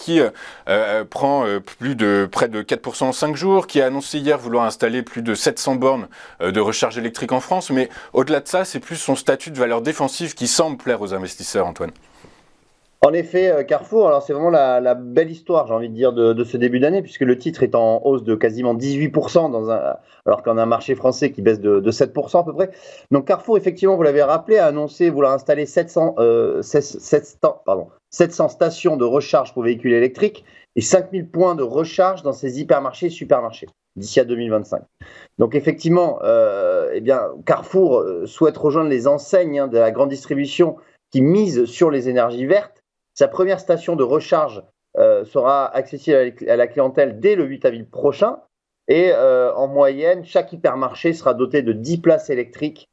qui prend près de 4% en 5 jours, qui a annoncé hier vouloir installer plus de 700 bornes de recharge électrique en France. Mais au-delà de ça, c'est plus son statut de valeur défensive qui semble plaire aux investisseurs, Antoine. En effet, Carrefour, alors c'est vraiment la belle histoire, j'ai envie de dire, de ce début d'année, puisque le titre est en hausse de quasiment 18%, alors qu'on a un marché français qui baisse de 7% à peu près. Donc Carrefour, effectivement, vous l'avez rappelé, a annoncé vouloir installer 700 stations de recharge pour véhicules électriques et 5000 points de recharge dans ces hypermarchés et supermarchés d'ici à 2025. Donc effectivement, Carrefour souhaite rejoindre les enseignes de la grande distribution qui misent sur les énergies vertes. Sa première station de recharge sera accessible à la clientèle dès le 8 avril prochain. Et en moyenne, chaque hypermarché sera doté de 10 places électriques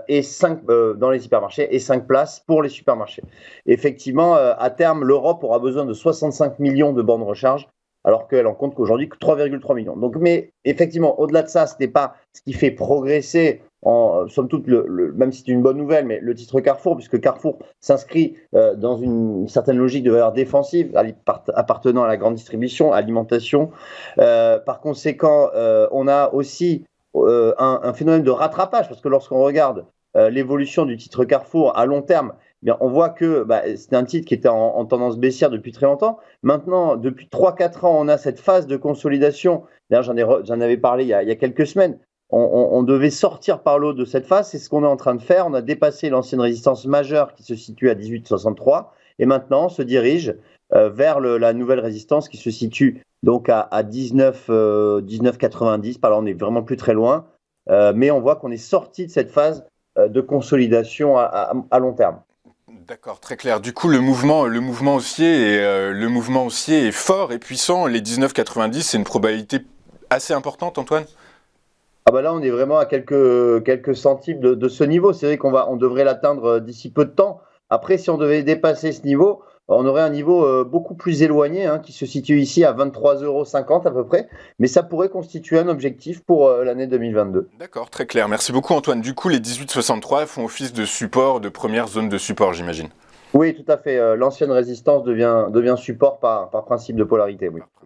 et 5 dans les hypermarchés et 5 places pour les supermarchés. Effectivement, à terme, l'Europe aura besoin de 65 millions de bornes de recharge, alors qu'elle en compte qu'aujourd'hui que 3,3 millions. Donc, mais effectivement, au-delà de ça, ce n'est pas ce qui fait progresser, somme toute, même si c'est une bonne nouvelle, mais le titre Carrefour, puisque Carrefour s'inscrit dans une certaine logique de valeur défensive appartenant à la grande distribution, alimentation. Par conséquent, on a aussi un phénomène de rattrapage, parce que lorsqu'on regarde l'évolution du titre Carrefour à long terme, eh bien, on voit que c'était un titre qui était en tendance baissière depuis très longtemps. Maintenant, depuis 3-4 ans, on a cette phase de consolidation. D'ailleurs, j'en avais parlé il y a quelques semaines. On devait sortir par l'eau de cette phase. C'est ce qu'on est en train de faire. On a dépassé l'ancienne résistance majeure qui se situe à 18,63 et maintenant on se dirige vers la nouvelle résistance qui se situe donc à 19,90. Par là, on n'est vraiment plus très loin. Mais on voit qu'on est sorti de cette phase de consolidation à long terme. D'accord, très clair. Du coup, le mouvement haussier est fort et puissant. Les 19,90, c'est une probabilité assez importante, Antoine? Ah bah là, on est vraiment à quelques centimes de ce niveau. C'est vrai on devrait l'atteindre d'ici peu de temps. Après, si on devait dépasser ce niveau, on aurait un niveau beaucoup plus éloigné, qui se situe ici à 23,50 € à peu près. Mais ça pourrait constituer un objectif pour l'année 2022. D'accord, très clair. Merci beaucoup, Antoine. Du coup, les 18,63 font office de support, de première zone de support, j'imagine. Oui, tout à fait. L'ancienne résistance devient support par principe de polarité. Oui.